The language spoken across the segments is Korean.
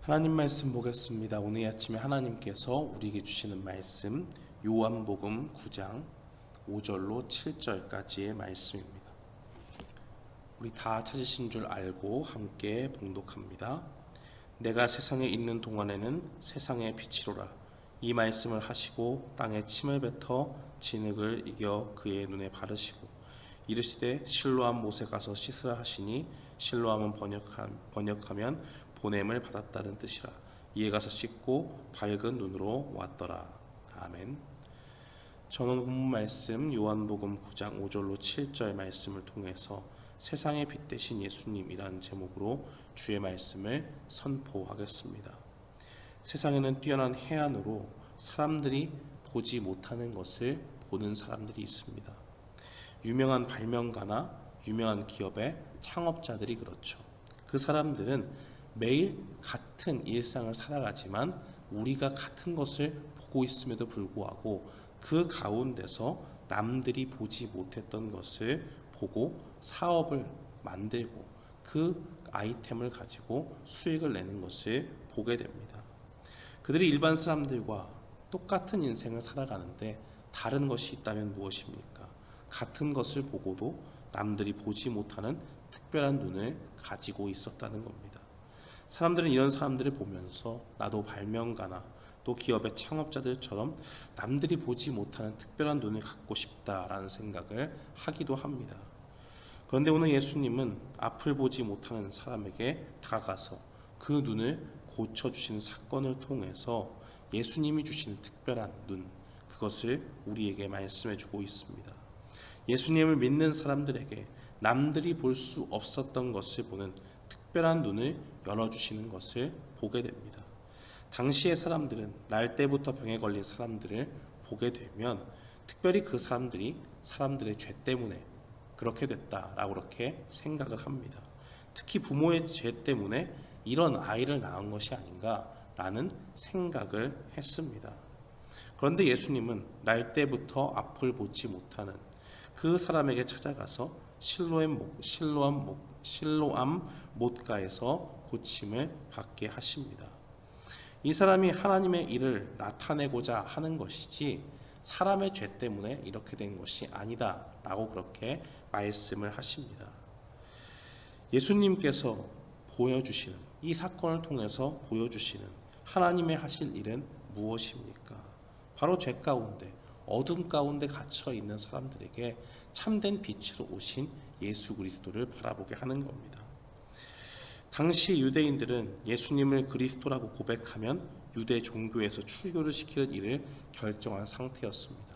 하나님 말씀 보겠습니다. 오늘 아침에 하나님께서 우리에게 주시는 말씀 요한복음 9장 5절로 7절까지의 말씀입니다. 우리 다 찾으신 줄 알고 함께 봉독합니다. 내가 세상에 있는 동안에는 세상의 빛이로라. 이 말씀을 하시고 땅에 침을 뱉어 진흙을 이겨 그의 눈에 바르시고 이르시되 실로암 못에 가서 씻으라 하시니 실로암은 번역하면 보냄을 받았다는 뜻이라. 이에 가서 씻고 밝은 눈으로 왔더라. 아멘. 저는 본문 말씀 요한복음 9장 5절로 7절 말씀을 통해서 세상의 빛 되신 예수님이라는 제목으로 주의 말씀을 선포하겠습니다. 세상에는 뛰어난 해안으로 사람들이 보지 못하는 것을 보는 사람들이 있습니다. 유명한 발명가나 유명한 기업의 창업자들이 그렇죠. 그 사람들은 매일 같은 일상을 살아가지만 우리가 같은 것을 보고 있음에도 불구하고 그 가운데서 남들이 보지 못했던 것을 보고 사업을 만들고 그 아이템을 가지고 수익을 내는 것을 보게 됩니다. 그들이 일반 사람들과 똑같은 인생을 살아가는데 다른 것이 있다면 무엇입니까? 같은 것을 보고도 남들이 보지 못하는 특별한 눈을 가지고 있었다는 겁니다. 사람들은 이런 사람들을 보면서 나도 발명가나 또 기업의 창업자들처럼 남들이 보지 못하는 특별한 눈을 갖고 싶다라는 생각을 하기도 합니다. 그런데 오늘 예수님은 앞을 보지 못하는 사람에게 다가가서 그 눈을 고쳐주시는 사건을 통해서 예수님이 주시는 특별한 눈, 그것을 우리에게 말씀해주고 있습니다. 예수님을 믿는 사람들에게 남들이 볼 수 없었던 것을 보는 특별한 눈을 열어주시는 것을 보게 됩니다. 당시의 사람들은 날 때부터 병에 걸린 사람들을 보게 되면 특별히 그 사람들이 사람들의 죄 때문에 그렇게 됐다라고 그렇게 생각을 합니다. 특히 부모의 죄 때문에 이런 아이를 낳은 것이 아닌가라는 생각을 했습니다. 그런데 예수님은 날 때부터 앞을 보지 못하는 그 사람에게 찾아가서 실로암 못가에서 고침을 받게 하십니다. 이 사람이 하나님의 일을 나타내고자 하는 것이지 사람의 죄 때문에 이렇게 된 것이 아니다 라고 그렇게 말씀을 하십니다. 예수님께서 보여주시는 이 사건을 통해서 보여주시는 하나님의 하실 일은 무엇입니까? 바로 죄 가운데 어둠 가운데 갇혀 있는 사람들에게 참된 빛으로 오신 예수 그리스도를 바라보게 하는 겁니다. 당시 유대인들은 예수님을 그리스도라고 고백하면 유대 종교에서 출교를 시키는 일을 결정한 상태였습니다.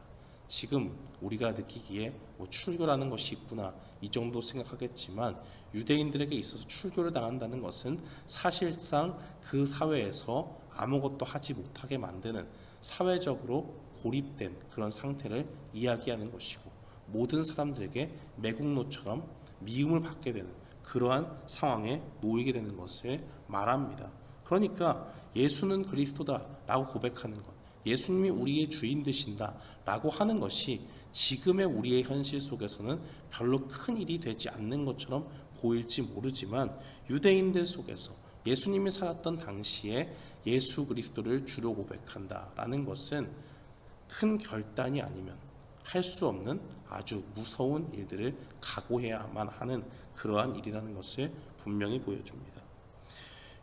지금 우리가 느끼기에 출교라는 것이 있구나 이 정도 생각하겠지만 유대인들에게 있어서 출교를 당한다는 것은 사실상 그 사회에서 아무것도 하지 못하게 만드는 사회적으로 고립된 그런 상태를 이야기하는 것이고 모든 사람들에게 매국노처럼 미움을 받게 되는 그러한 상황에 놓이게 되는 것을 말합니다. 그러니까 예수는 그리스도다라고 고백하는 것, 예수님이 우리의 주인 되신다라고 하는 것이 지금의 우리의 현실 속에서는 별로 큰 일이 되지 않는 것처럼 보일지 모르지만 유대인들 속에서 예수님이 살았던 당시에 예수 그리스도를 주로 고백한다라는 것은 큰 결단이 아니면 할 수 없는 아주 무서운 일들을 각오해야만 하는 그러한 일이라는 것을 분명히 보여줍니다.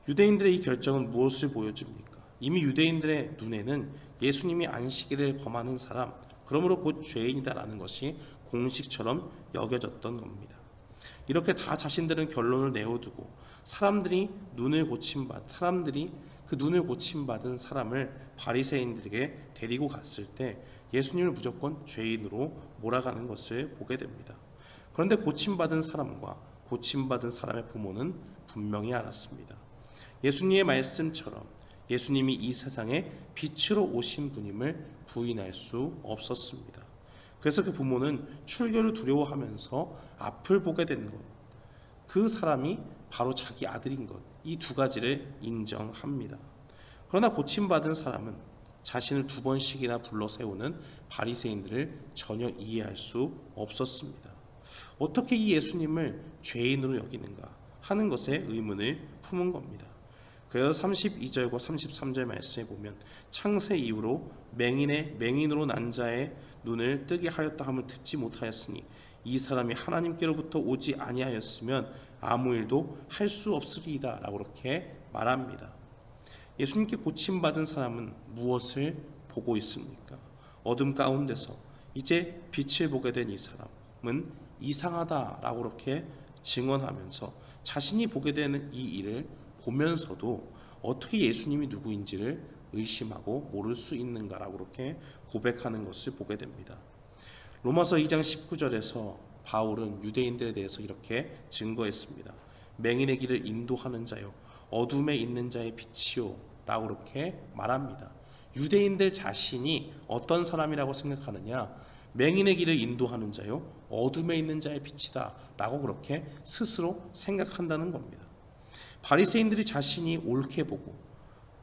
유대인들의 이 결정은 무엇을 보여줍니까? 이미 유대인들의 눈에는 예수님이 안식일을 범하는 사람, 그러므로 곧 죄인이다라는 것이 공식처럼 여겨졌던 겁니다. 이렇게 다 자신들은 결론을 내어두고 사람들이 그 눈을 고침받은 사람을 바리새인들에게 데리고 갔을 때 예수님을 무조건 죄인으로 몰아가는 것을 보게 됩니다. 그런데 고침받은 사람과 고침받은 사람의 부모는 분명히 알았습니다. 예수님의 말씀처럼 예수님이 이 세상에 빛으로 오신 분임을 부인할 수 없었습니다. 그래서 그 부모는 출교를 두려워하면서 앞을 보게 된 것, 그 사람이 바로 자기 아들인 것, 이 두 가지를 인정합니다. 그러나 고침받은 사람은 자신을 두 번씩이나 불러 세우는 바리새인들을 전혀 이해할 수 없었습니다. 어떻게 이 예수님을 죄인으로 여기는가 하는 것에 의문을 품은 겁니다. 그래서 32절과 33절 말씀에 보면 창세 이후로 맹인으로 난 자의 눈을 뜨게 하였다 함을 듣지 못하였으니 이 사람이 하나님께로부터 오지 아니하였으면 아무 일도 할 수 없으리이다 라고 그렇게 말합니다. 예수님께 고침받은 사람은 무엇을 보고 있습니까? 어둠 가운데서 이제 빛을 보게 된 이 사람은 이상하다라고 그렇게 증언하면서 자신이 보게 되는 이 일을 보면서도 어떻게 예수님이 누구인지를 의심하고 모를 수 있는가라고 그렇게 고백하는 것을 보게 됩니다. 로마서 2장 19절에서 바울은 유대인들에 대해서 이렇게 증거했습니다. 맹인의 길을 인도하는 자요 어둠에 있는 자의 빛이요 라고 그렇게 말합니다. 유대인들 자신이 어떤 사람이라고 생각하느냐? 맹인의 길을 인도하는 자요 어둠에 있는 자의 빛이다 라고 그렇게 스스로 생각한다는 겁니다. 바리새인들이 자신이 옳게 보고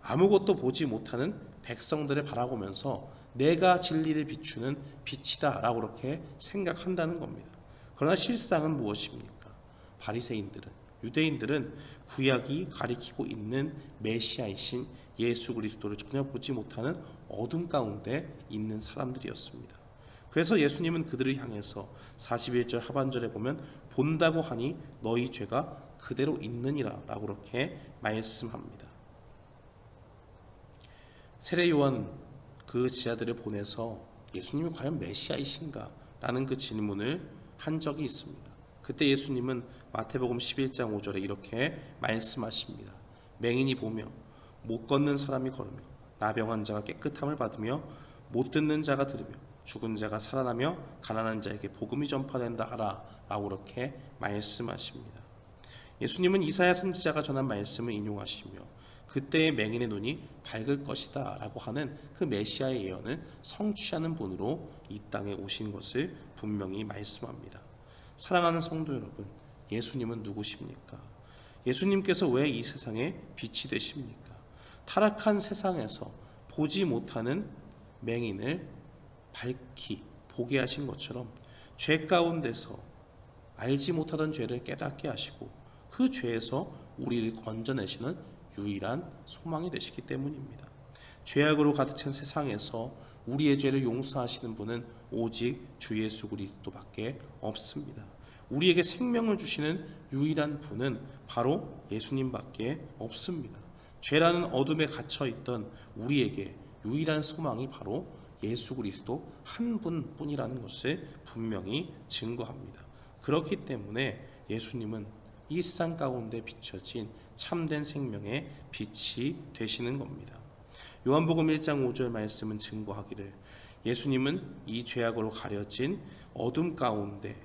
아무것도 보지 못하는 백성들을 바라보면서 내가 진리를 비추는 빛이다 라고 그렇게 생각한다는 겁니다. 그러나 실상은 무엇입니까? 바리새인들은, 유대인들은 구약이 가리키고 있는 메시아이신 예수 그리스도를 전혀 보지 못하는 어둠 가운데 있는 사람들이었습니다. 그래서 예수님은 그들을 향해서 41절 하반절에 보면 본다고 하니 너희 죄가 그대로 있느니라 라고 그렇게 말씀합니다. 세례 요한 그 제자들을 보내서 예수님이 과연 메시아이신가? 라는 그 질문을 한 적이 있습니다. 그때 예수님은 마태복음 11장 5절에 이렇게 말씀하십니다. 맹인이 보며 못 걷는 사람이 걸으며 나병한 자가 깨끗함을 받으며 못 듣는 자가 들으며 죽은 자가 살아나며 가난한 자에게 복음이 전파된다 하라 라고 그렇게 말씀하십니다. 예수님은 이사야 선지자가 전한 말씀을 인용하시며 그때의 맹인의 눈이 밝을 것이다 라고 하는 그 메시아의 예언을 성취하는 분으로 이 땅에 오신 것을 분명히 말씀합니다. 사랑하는 성도 여러분, 예수님은 누구십니까? 예수님께서 왜 이 세상에 빛이 되십니까? 타락한 세상에서 보지 못하는 맹인을 밝히 보게 하신 것처럼 죄 가운데서 알지 못하던 죄를 깨닫게 하시고 그 죄에서 우리를 건져내시는 유일한 소망이 되시기 때문입니다. 죄악으로 가득 찬 세상에서 우리의 죄를 용서하시는 분은 오직 주 예수 그리스도밖에 없습니다. 우리에게 생명을 주시는 유일한 분은 바로 예수님밖에 없습니다. 죄라는 어둠에 갇혀있던 우리에게 유일한 소망이 바로 예수 그리스도 한 분뿐이라는 것을 분명히 증거합니다. 그렇기 때문에 예수님은 이 세상 가운데 비춰진 참된 생명의 빛이 되시는 겁니다. 요한복음 1장 5절 말씀은 증거하기를 예수님은 이 죄악으로 가려진 어둠 가운데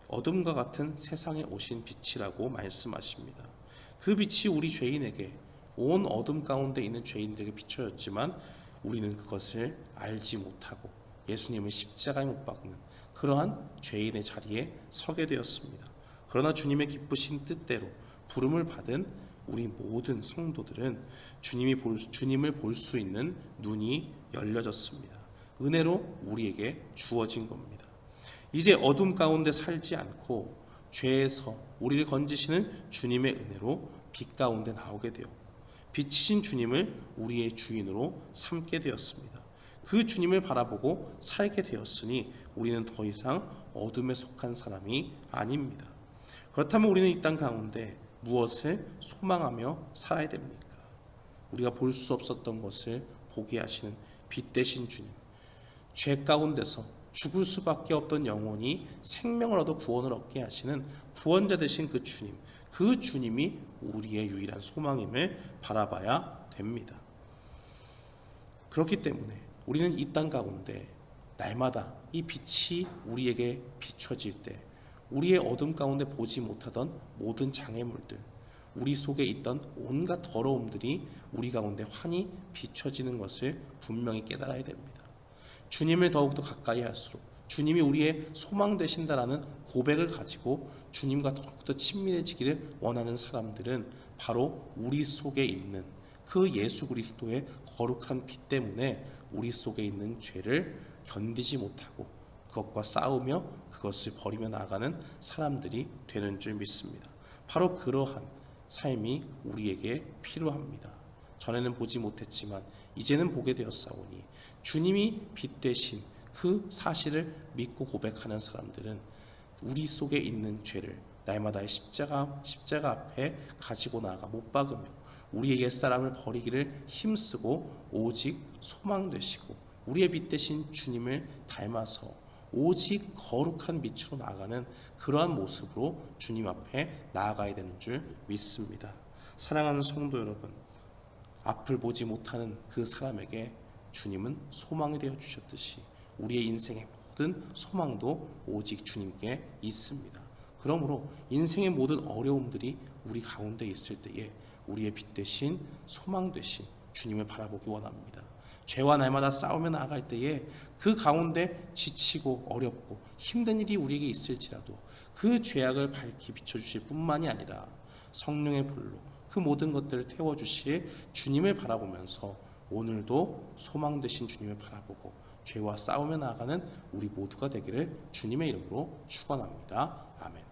어둠과 같은 세상에 오신 빛이라고 말씀하십니다. 그 빛이 우리 죄인에게 온 어둠 가운데 있는 죄인들에게 비춰졌지만 우리는 그것을 알지 못하고 예수님을 십자가에 못 박는 그러한 죄인의 자리에 서게 되었습니다. 그러나 주님의 기쁘신 뜻대로 부름을 받은 우리 모든 성도들은 주님을 볼 수 있는 눈이 열려졌습니다. 은혜로 우리에게 주어진 겁니다. 이제 어둠 가운데 살지 않고 죄에서 우리를 건지시는 주님의 은혜로 빛 가운데 나오게 되었고 빛이신 주님을 우리의 주인으로 삼게 되었습니다. 그 주님을 바라보고 살게 되었으니 우리는 더 이상 어둠에 속한 사람이 아닙니다. 그렇다면 우리는 이 땅 가운데 무엇을 소망하며 살아야 됩니까? 우리가 볼 수 없었던 것을 보게 하시는 빛 되신 주님, 죄 가운데서 죽을 수밖에 없던 영혼이 생명을 얻어 구원을 얻게 하시는 구원자 되신 그 주님, 그 주님이 우리의 유일한 소망임을 바라봐야 됩니다. 그렇기 때문에 우리는 이 땅 가운데 날마다 이 빛이 우리에게 비춰질 때 우리의 어둠 가운데 보지 못하던 모든 장애물들, 우리 속에 있던 온갖 더러움들이 우리 가운데 환히 비춰지는 것을 분명히 깨달아야 됩니다. 주님을 더욱더 가까이 할수록 주님이 우리의 소망 되신다라는 고백을 가지고 주님과 더욱더 친밀해지기를 원하는 사람들은 바로 우리 속에 있는 그 예수 그리스도의 거룩한 빛 때문에 우리 속에 있는 죄를 견디지 못하고 그것과 싸우며 그것을 버리며 나아가는 사람들이 되는 줄 믿습니다. 바로 그러한 삶이 우리에게 필요합니다. 전에는 보지 못했지만 이제는 보게 되었사오니 주님이 빛 되신 그 사실을 믿고 고백하는 사람들은 우리 속에 있는 죄를 날마다 십자가 앞에 가지고 나아가 못 박으며 우리의 옛사람을 버리기를 힘쓰고 오직 소망 되시고 우리의 빛 되신 주님을 닮아서 오직 거룩한 빛으로 나아가는 그러한 모습으로 주님 앞에 나아가야 되는 줄 믿습니다. 사랑하는 성도 여러분, 앞을 보지 못하는 그 사람에게 주님은 소망이 되어 주셨듯이 우리의 인생의 모든 소망도 오직 주님께 있습니다. 그러므로 인생의 모든 어려움들이 우리 가운데 있을 때에 우리의 빛 되신 소망 되신 주님을 바라보기 원합니다. 죄와 날마다 싸우며 나아갈 때에 그 가운데 지치고 어렵고 힘든 일이 우리에게 있을지라도 그 죄악을 밝히 비춰주실 뿐만이 아니라 성령의 불로 그 모든 것들을 태워주실 주님을 바라보면서 오늘도 소망 되신 주님을 바라보고 죄와 싸우며 나아가는 우리 모두가 되기를 주님의 이름으로 축원합니다. 아멘.